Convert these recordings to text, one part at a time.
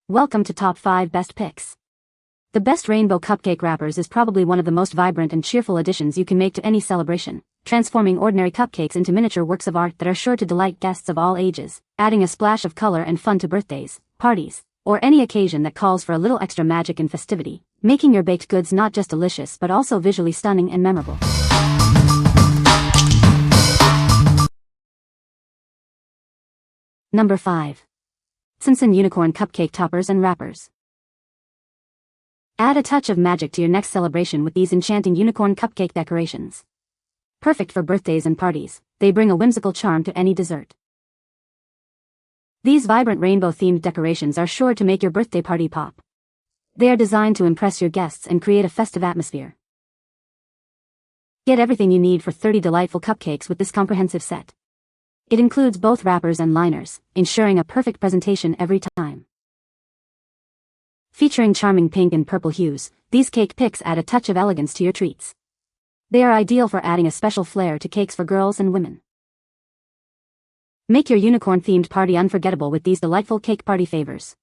Welcome to Top 5 Best Picks. The best Rainbow Cupcake Wrappers is probably one of the most vibrant and cheerful additions you can make to any celebration, transforming ordinary cupcakes into miniature works of art that are sure to delight guests of all ages, adding a splash of color and fun to birthdays, parties, or any occasion that calls for a little extra magic and festivity, making your baked goods not just delicious but also visually stunning and memorable. Number 5. Censen Unicorn Cupcake Toppers and Wrappers. Add a touch of magic to your next celebration with these enchanting unicorn cupcake decorations. Perfect for birthdays and parties, they bring a whimsical charm to any dessert. These vibrant rainbow-themed decorations are sure to make your birthday party pop. They are designed to impress your guests and create a festive atmosphere. Get everything you need for 30 delightful cupcakes with this comprehensive set. It includes both wrappers and liners, ensuring a perfect presentation every time. Featuring charming pink and purple hues, these cake picks add a touch of elegance to your treats. They are ideal for adding a special flair to cakes for girls and women. Make your unicorn-themed party unforgettable with these delightful cake party favors.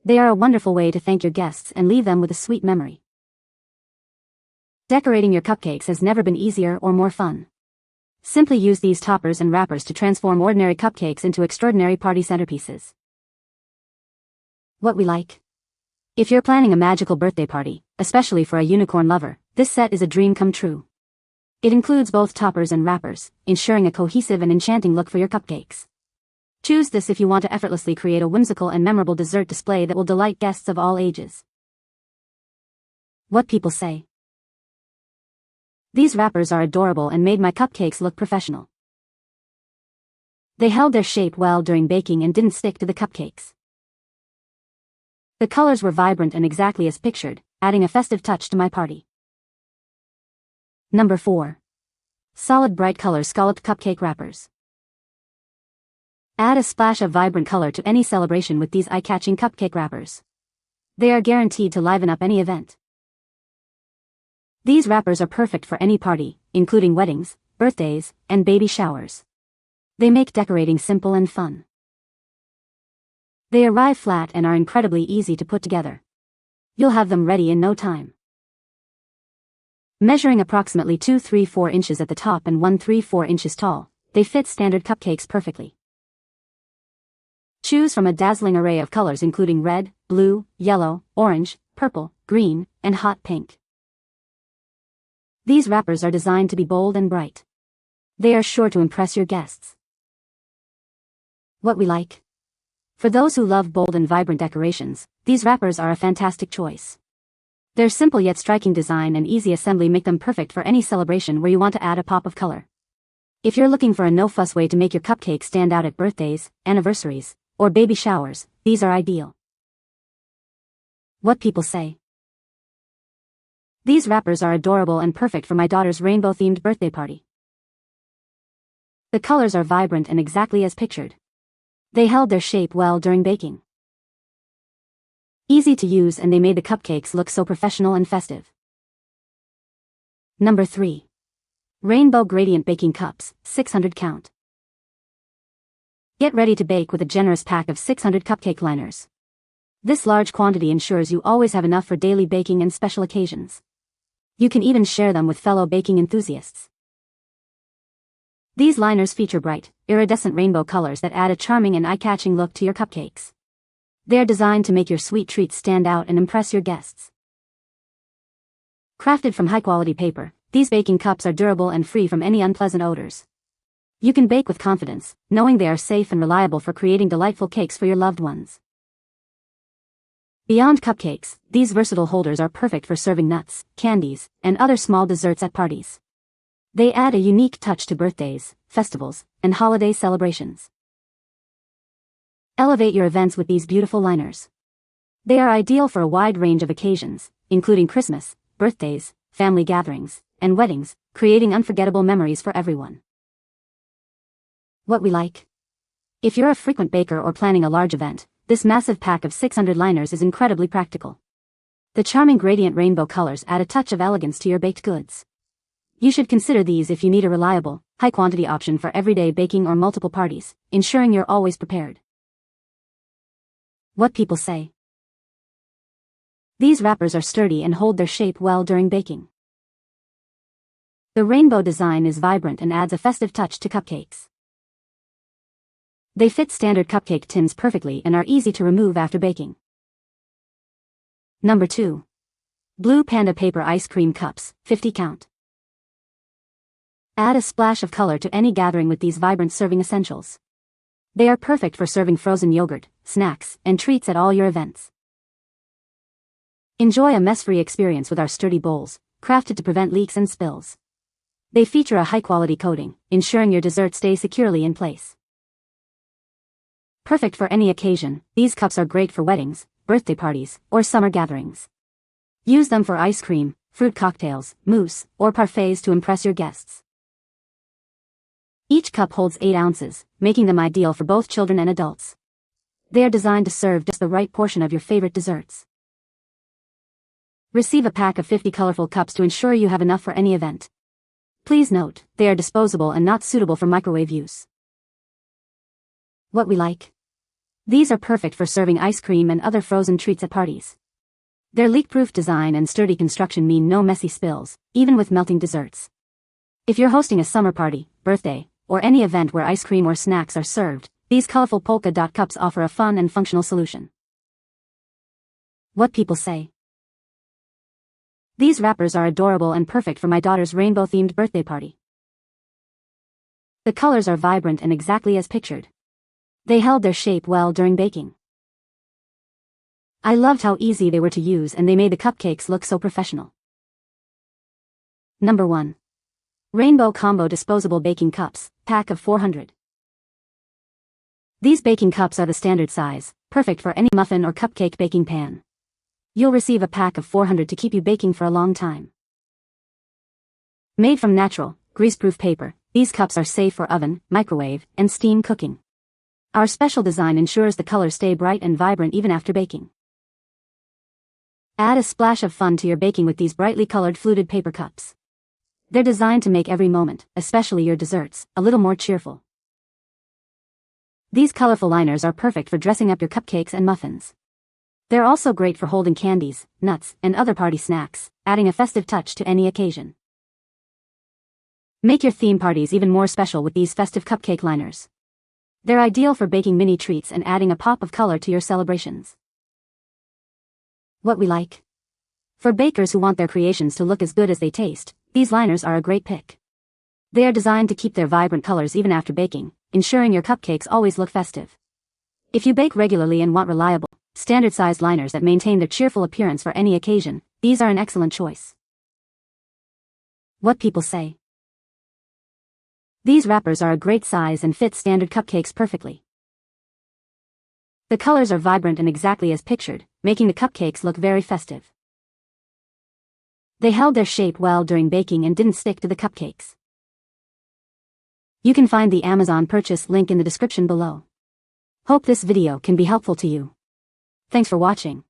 They are a wonderful way to thank your guests and leave them with a sweet memory. Decorating your cupcakes has never been easier or more fun. Simply use these toppers and wrappers to transform ordinary cupcakes into extraordinary party centerpieces. What we like. If you're planning a magical birthday party, especially for a unicorn lover, this set is a dream come true. It includes both toppers and wrappers, ensuring a cohesive and enchanting look for your cupcakes. Choose this if you want to effortlessly create a whimsical and memorable dessert display that will delight guests of all ages. What people say. These wrappers are adorable and made my cupcakes look professional. They held their shape well during baking and didn't stick to the cupcakes. The colors were vibrant and exactly as pictured, adding a festive touch to my party. Number 4. Solid bright color Scalloped Cupcake Wrappers. Add a splash of vibrant color to any celebration with these eye-catching cupcake wrappers. They are guaranteed to liven up any event. These wrappers are perfect for any party, including weddings, birthdays, and baby showers. They make decorating simple and fun. They arrive flat and are incredibly easy to put together. You'll have them ready in no time. Measuring approximately 2-3-4 inches at the top and 1-3-4 inches tall, they fit standard cupcakes perfectly. Choose from a dazzling array of colors including red, blue, yellow, orange, purple, green, and hot pink. These wrappers are designed to be bold and bright. They are sure to impress your guests. What we like. For those who love bold and vibrant decorations, these wrappers are a fantastic choice. Their simple yet striking design and easy assembly make them perfect for any celebration where you want to add a pop of color. If you're looking for a no-fuss way to make your cupcakes stand out at birthdays, anniversaries, or baby showers, these are ideal. What people say. These wrappers are adorable and perfect for my daughter's rainbow-themed birthday party. The colors are vibrant and exactly as pictured. They held their shape well during baking. Easy to use and they made the cupcakes look so professional and festive. Number 3. Rainbow Gradient Baking Cups, 600 count. Get ready to bake with a generous pack of 600 cupcake liners. This large quantity ensures you always have enough for daily baking and special occasions. You can even share them with fellow baking enthusiasts. These liners feature bright, iridescent rainbow colors that add a charming and eye-catching look to your cupcakes. They are designed to make your sweet treats stand out and impress your guests. Crafted from high-quality paper, these baking cups are durable and free from any unpleasant odors. You can bake with confidence, knowing they are safe and reliable for creating delightful cakes for your loved ones. Beyond cupcakes, these versatile holders are perfect for serving nuts, candies, and other small desserts at parties. They add a unique touch to birthdays, festivals, and holiday celebrations. Elevate your events with these beautiful liners. They are ideal for a wide range of occasions, including Christmas, birthdays, family gatherings, and weddings, creating unforgettable memories for everyone. What we like. If you're a frequent baker or planning a large event, this massive pack of 600 liners is incredibly practical. The charming gradient rainbow colors add a touch of elegance to your baked goods. You should consider these if you need a reliable, high-quantity option for everyday baking or multiple parties, ensuring you're always prepared. What people say. These wrappers are sturdy and hold their shape well during baking. The rainbow design is vibrant and adds a festive touch to cupcakes. They fit standard cupcake tins perfectly and are easy to remove after baking. Number 2. Blue Panda Paper Ice Cream Cups, 50 count. Add a splash of color to any gathering with these vibrant serving essentials. They are perfect for serving frozen yogurt, snacks, and treats at all your events. Enjoy a mess-free experience with our sturdy bowls, crafted to prevent leaks and spills. They feature a high-quality coating, ensuring your dessert stays securely in place. Perfect for any occasion, these cups are great for weddings, birthday parties, or summer gatherings. Use them for ice cream, fruit cocktails, mousse, or parfaits to impress your guests. Each cup holds 8 ounces, making them ideal for both children and adults. They are designed to serve just the right portion of your favorite desserts. Receive a pack of 50 colorful cups to ensure you have enough for any event. Please note, they are disposable and not suitable for microwave use. What we like. These are perfect for serving ice cream and other frozen treats at parties. Their leak-proof design and sturdy construction mean no messy spills, even with melting desserts. If you're hosting a summer party, birthday, or any event where ice cream or snacks are served, these colorful polka dot cups offer a fun and functional solution. What people say. These wrappers are adorable and perfect for my daughter's rainbow-themed birthday party. The colors are vibrant and exactly as pictured. They held their shape well during baking. I loved how easy they were to use and they made the cupcakes look so professional. Number 1. Rainbow Combo Disposable Baking Cups, pack of 400. These baking cups are the standard size, perfect for any muffin or cupcake baking pan. You'll receive a pack of 400 to keep you baking for a long time. Made from natural, grease-proof paper, these cups are safe for oven, microwave, and steam cooking. Our special design ensures the colors stay bright and vibrant even after baking. Add a splash of fun to your baking with these brightly colored fluted paper cups. They're designed to make every moment, especially your desserts, a little more cheerful. These colorful liners are perfect for dressing up your cupcakes and muffins. They're also great for holding candies, nuts, and other party snacks, adding a festive touch to any occasion. Make your theme parties even more special with these festive cupcake liners. They're ideal for baking mini treats and adding a pop of color to your celebrations. What we like. For bakers who want their creations to look as good as they taste, these liners are a great pick. They are designed to keep their vibrant colors even after baking, ensuring your cupcakes always look festive. If you bake regularly and want reliable, standard-sized liners that maintain their cheerful appearance for any occasion, these are an excellent choice. What people say. These wrappers are a great size and fit standard cupcakes perfectly. The colors are vibrant and exactly as pictured, making the cupcakes look very festive. They held their shape well during baking and didn't stick to the cupcakes. You can find the Amazon purchase link in the description below. Hope this video can be helpful to you. Thanks for watching.